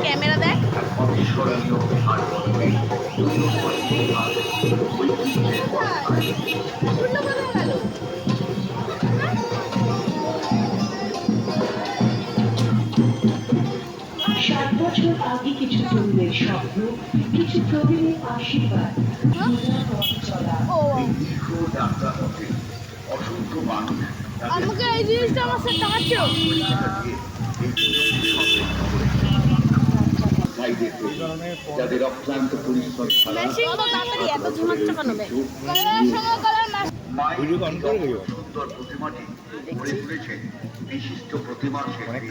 Camera দেখ। ষাট বছর আগে কিছু তরুণের স্বপ্ন, কিছু প্রবীণের আশীর্বাদ, আমাকে এই জিনিসটা আমার সাথে টাকাচ্ছো। যাদের অক্লান্ত পরিশ্রম ছাড়া এত ঝিমাচ্ছ কেন? সুন্দর প্রতিমাটি গড়ে তুলেছেন বিশিষ্ট প্রতিমা শিল্পী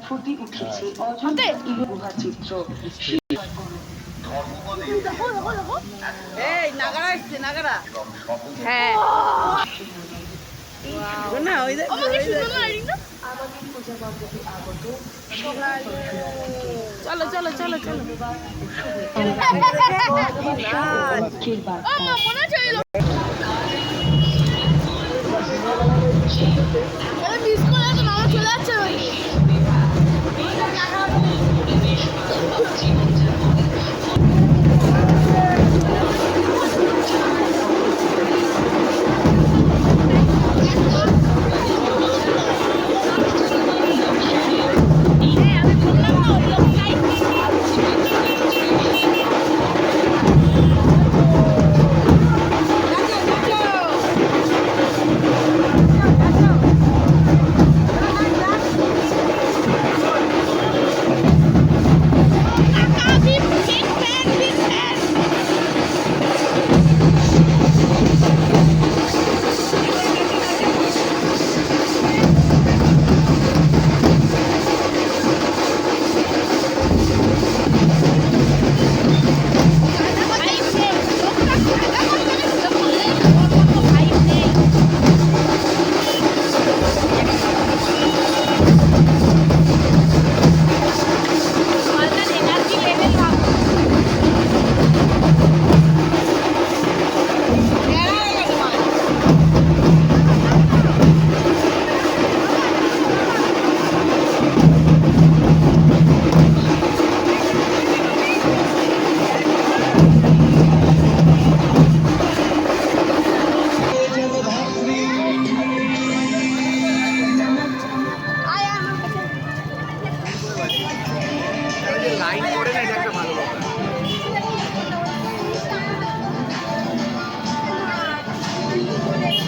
ফুটে উঠেছে অজন্তা গুহা চিত্র। এই নাগারা আসছে, নাগারা। হ্যাঁ না ওই দেখ আমাকে শুনো না রিনা। আমাদের পূজা মণ্ডপে আগত চলো চলো চলো চলো। মনে আছে মিস করে তো মামা চলে যাচ্ছে।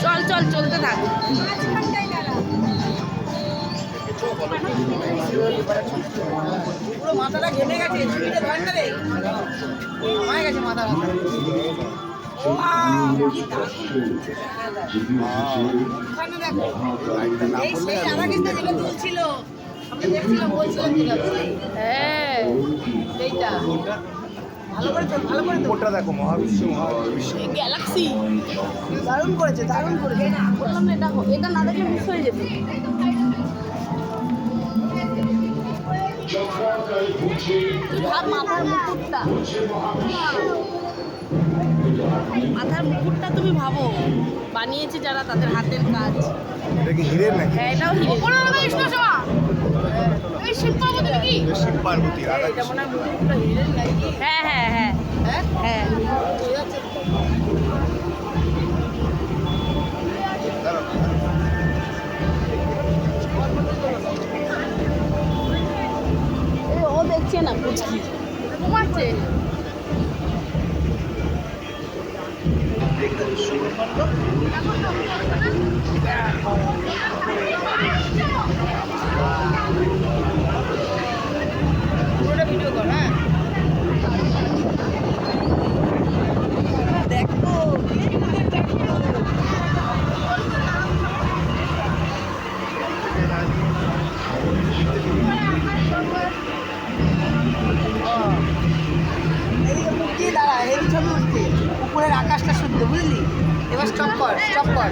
চল চল চলতে থাক। পুরো মাথাটা ঘেমে গেছে, ছুটিতে ধরেন না রে, ঘামায় গেছে মাথা। গ্যালাক্সি দারুণ করেছে, দারুণ করেছে। বললাম না এটা না দেখে মিস হয়ে যেত। ভাব মাথার মুকুটটা, মাথার মুকুটটা তুমি ভাবো বানিয়েছে যারা, তাদের হাতের কাজ। এটা কি হিরে নাকি? হ্যাঁ এটাও হিরে। এই শিব পার্বতী নাকি? শিব পার্বতী রাধা এটা মনে হয় মুকুটটা হিরে নাকি? হ্যাঁ হ্যাঁ হ্যাঁ হ্যাঁ হ্যাঁ। ও দেখছে না পুচকি ঘুমাচ্ছে। পুরোটা ভিডিও কর। হ্যাঁ দেখো দাঁড়া, এই ছবি উঠছে, উপরের আকাশটা শুদ্ধ, বুঝলি? এবার স্টপ কর, স্টপ কর।